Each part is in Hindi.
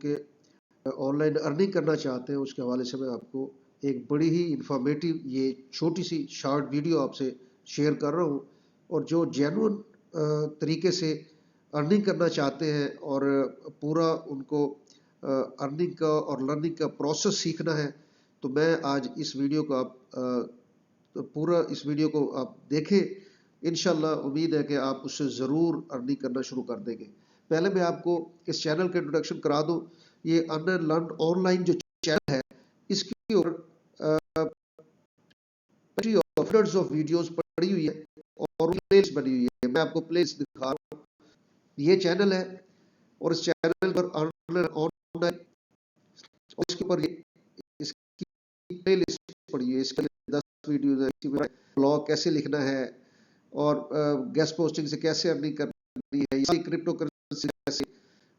कि ऑनलाइन अर्निंग करना चाहते हैं, उसके हवाले से मैं आपको एक बड़ी ही इंफॉर्मेटिव ये छोटी सी शॉर्ट वीडियो आपसे शेयर कर रहा हूँ। और जो जेन्युइन तरीके से अर्निंग करना चाहते हैं और पूरा उनको अर्निंग का और लर्निंग का प्रोसेस सीखना है, तो मैं आज इस वीडियो को आप तो पूरा इस वीडियो को आप देखें। इंशाल्लाह उम्मीद है कि आप उससे ज़रूर अर्निंग करना शुरू कर देंगे। पहले मैं आपको इस चैनल का इंट्रोडक्शन करा दूं। ये अर्न एंड लर्न ऑनलाइन जो चैनल है, इसके ऊपर हंड्रेड्स ऑफ वीडियोस पड़ी हुई है और प्लेलिस्ट बनी हुई है। मैं आपको प्लेलिस्ट दिखा रहा हूँ। ये चैनल है और इस चैनल पर अर्न ऑनलाइन और इसके ऊपर इसकी प्लेलिस्ट पड़ी हुई है। इसके 10 वीडियोस है, ब्लॉग कैसे लिखना है और गेस्ट पोस्टिंग से कैसे अर्निंग करनी है, क्रिप्टो करेंसी कैसे,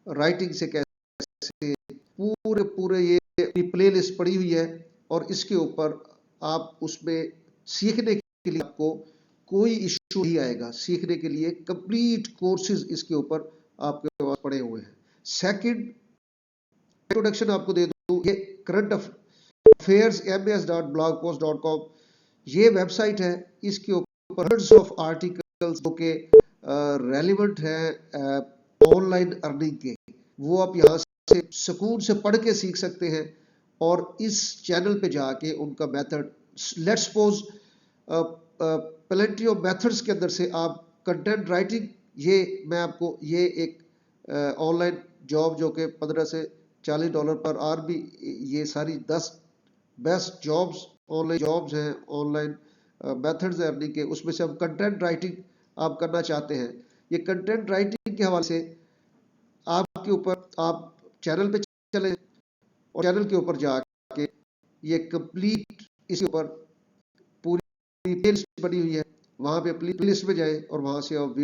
राइटिंग से कैसे, पूरे ये प्लेलिस्ट पड़ी हुई है। और इसके ऊपर आप उसमें सीखने के लिए आपको कोई इश्यू नहीं आएगा। सीखने के लिए कंप्लीट कोर्सेज इसके ऊपर आपके पास पड़े हुए हैं। सेकंड इंट्रोडक्शन आपको दे दूं, ये करंट अफेयर्स mas.blogpost.com ये वेबसाइट है। इसके ऊपर हंड्रेड्स ऑफ आर्टिकल्स जो के रेलिवेंट है ऑनलाइन अर्निंग के, वो आप यहाँ से सुकून से पढ़ के सीख सकते हैं। और इस चैनल पे जाके उनका method, let's suppose plenty of methods के अंदर से आप कंटेंट राइटिंग, ये मैं आपको ये एक ऑनलाइन जॉब जो कि $15 से $40 पर आवर भी, ये सारी 10 बेस्ट जॉब्स ऑनलाइन जॉब्स हैं, ऑनलाइन मेथड्स है अर्निंग के। उसमें से हम कंटेंट राइटिंग आप करना चाहते हैं, ये कंटेंट राइटिंग के हवाले से आपके ऊपर, आप चैनल पे चले और चैनल के ऊपर जाके ये कंप्लीट इसके ऊपर पूरी प्लेलिस्ट बनी हुई है, वहां पे प्लेलिस्ट में जाए और वहां से आप